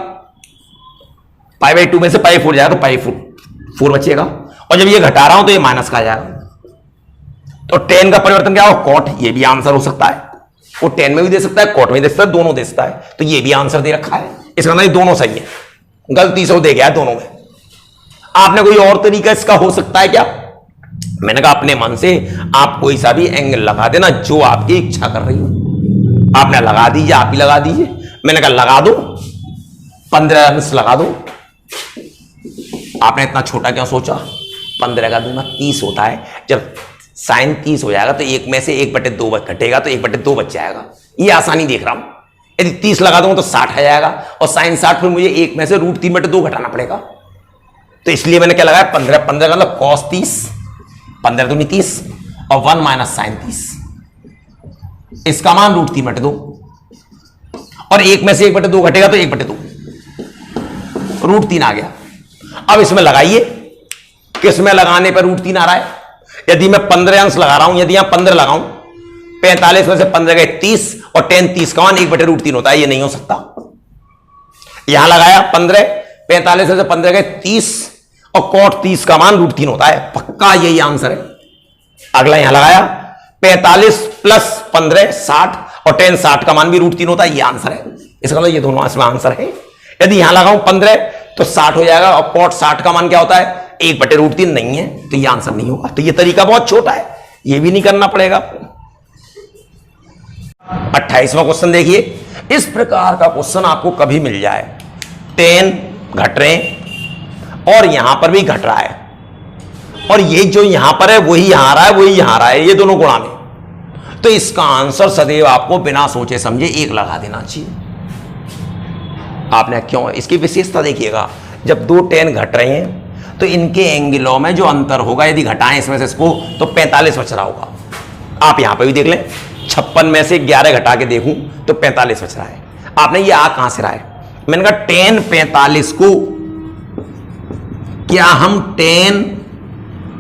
π/2 में से π4 जाएगा तो π4 बचेगा। और जब ये घटा रहा हूं तो ये माइनस का आ जाएगा, तो tan का परिवर्तन क्या होगा, कॉट। ये भी आंसर हो सकता है, वो tan में भी दे सकता है, कॉट में दे सकता है, दोनों दे सकता है, तो ये भी आंसर दे रखा है। इसका मतलब दोनों सही है, गलती से वो दे गया है दोनों में। आपने कोई और तरीका इसका हो सकता है क्या? मैंने कहा अपने मन से आप कोई सा भी एंगल लगा देना, जो आपकी इच्छा कर रही हो। आपने लगा दीजिए, आप ही लगा दीजिए। मैंने कहा लगा दो, 15 अंश लगा दो। आपने इतना छोटा क्यों सोचा, 15 का दूना 30 होता है। जब साइन 30 हो जाएगा तो एक में से 1/2 घटेगा, तो 1/2 बच जाएगा। ये आसानी देख रहा हूं। यदि 30 लगा दूंगा तो 60 आ जाएगा, और साइन 60 फिर मुझे 1 में से √3/2 घटाना पड़ेगा। तो इसलिए मैंने क्या लगाया, 15 का मतलब कॉस 30, 15 दूनी 30 और 1 माइनस साइन 30, इसका मान √3/2, और 1 में से 1/2 घटेगा तो 1/2, √3 आ गया। अब इसमें लगाइए, किसमें लगाने पर √3 आ रहा है। यदि मैं 15 अंश लगा रहा हूं, यदि यहां 15 लगाऊं, 45 में से 15 गए 30, और tan 30 का मान 1/√3 होता है, ये नहीं हो सकता। यहां लगाया 15, 45 में से 15 गए 30, और cot 30 का मान √3 होता है, पक्का यही आंसर है। अगला यहां लगाया 45 प्लस 15 60, और tan 60 का मान भी √3 होता है, ये आंसर है। इसका मतलब ये दोनों इसमें आंसर है। यदि यहां लगाऊं 15 तो 60 हो जाएगा, और cot 60 का मान क्या होता है, 1/√3 नहीं है, तो ये आंसर नहीं होगा। तो ये तरीका बहुत छोटा है, ये भी नहीं करना पड़ेगा आपको। 28वां क्वेश्चन देखिए। इस प्रकार का क्वेश्चन आपको कभी मिल जाए, tan घट रहे और यहां पर भी घट रहा है, और ये जो यहां पर है वही यहां आ रहा है, वही यहां आ रहा है, ये दोनों गुणा में, तो इसका आंसर सदैव आपको बिना सोचे समझे 1 लगा देना चाहिए। आपने क्यों, इसकी विशेषता देखिएगा। जब 2 tan घट रहे हैं तो इनके एंगलों में जो अंतर होगा, यदि घटाएं इसमें से इसको, तो 45 बच रहा होगा। आप यहां पर भी देख लें, 56 में से 11 घटा के देखूं तो 45 बच रहा है। आपने ये आ कहां से रहा है, मैंने कहा tan 45 को, क्या हम tan,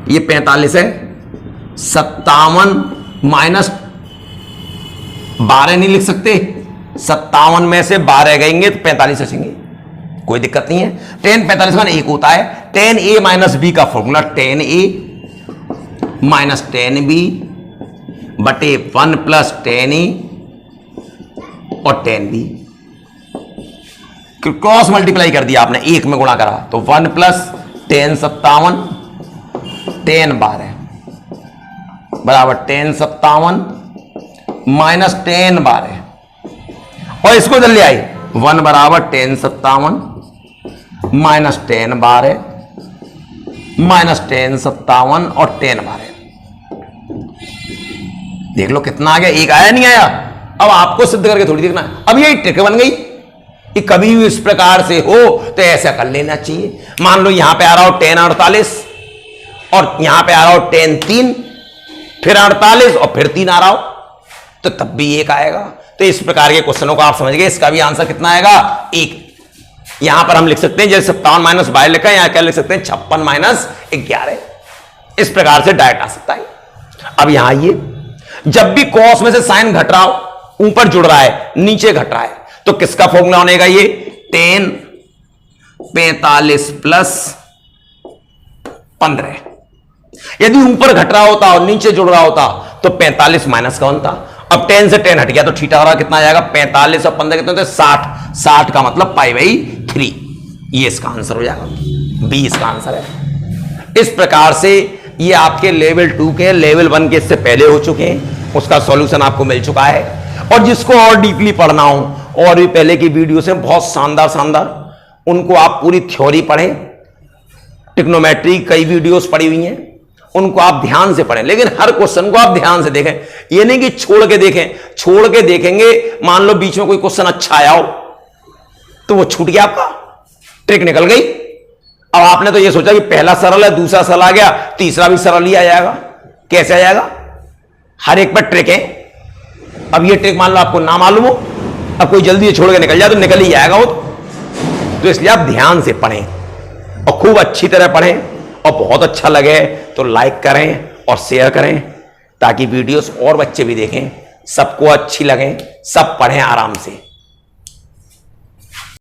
ये 45 है, 57 माइनस 12 नहीं लिख सकते? 57 में से 12 गएंगे तो 45 बचेंगे, कोई दिक्कत नहीं है। tan 45 का 1 होता है, tan a माइनस बी का formula, tan a minus tan b बटे 1 प्लस tan a और tan b, क्रॉस मल्टीप्लाई कर दिया आपने, 1 में गुणा करा, तो 1 प्लस tan 57 tan 12 बराबर tan 57 माइनस tan 12, और इसको इधर ले आई, 1 बराबर tan 57 माइनस tan 12 -10 57 और 10 12। देख लो कितना आ गया, एक आया नहीं आया। अब आपको सिद्ध करके थोड़ी देखना है। अब ये ट्रिक बन गई कि कभी भी इस प्रकार से हो तो ऐसा कर लेना चाहिए। मान लो यहां पे आ रहा हो 10 48 और यहां पे आ रहा हो 10 3, फिर 48 और फिर 3 आ रहा हो, तो तब भी एक आएगा। तो इस प्रकार के क्वेश्चनों को आप समझ गए, इसका भी आंसर कितना आएगा, एक। यहां पर हम लिख सकते हैं जैसे 57 - 22 लिखा है, यहां क्या लिख सकते हैं 56 - 11। इस प्रकार से डायरेक्ट आ सकता है। अब यहां आइए, जब भी कॉस में से साइन घट रहा हो, ऊपर जुड़ रहा है नीचे घट रहा है, तो किसका फॉर्मूला होनेगा, ये 10 45 प्लस 15। यदि ऊपर घट रहा होता और नीचे जुड़ रहा होता तो 45 माइनस का बनता। अब 10 से 10 हट गया तो थीटा हो रहा कितना आएगा, 45 और 15 कितने होते हैं 60। 60 का मतलब π/3। ये इसका आंसर हो जाएगा, बी इसका आंसर है। इस प्रकार से ये आपके लेवल 2 के, लेवल 1 के इससे पहले हो चुके हैं, उसका सॉल्यूशन आपको मिल चुका है। और जिसको और डीपली पढ़ना हो, और भी पहले की वीडियो से बहुत शानदार शानदार, उनको आप पूरी थ्योरी पढ़ें। ट्रिग्नोमेट्री कई वीडियोस पढ़ी हुई हैं, उनको आप ध्यान से पढ़ें, लेकिन हर क्वेश्चन को आप ध्यान से देखें। ये नहीं कि छोड़ के देखें, छोड़ के देखेंगे मान लो बीच में कोई क्वेश्चन अच्छा आया हो तो वो छूट गया, आपका ट्रिक निकल गई। अब आपने तो ये सोचा कि पहला सरल है, दूसरा सरल आ गया, तीसरा भी सरल ही आ जाएगा। कैसे आ जाएगा, हर एक पर ट्रिक है। अब ये ट्रिक मान लो आपको ना मालूम हो, अब कोई जल्दी छोड़ के निकल जाए तो निकल ही जाएगा वो। तो इसलिए आप ध्यान से पढ़ें और खूब अच्छी तरह पढ़ें, और बहुत अच्छा लगे तो लाइक करें और शेयर करें, ताकि वीडियोस और बच्चे भी देखें, सबको अच्छी लगें, सब पढ़ें आराम से।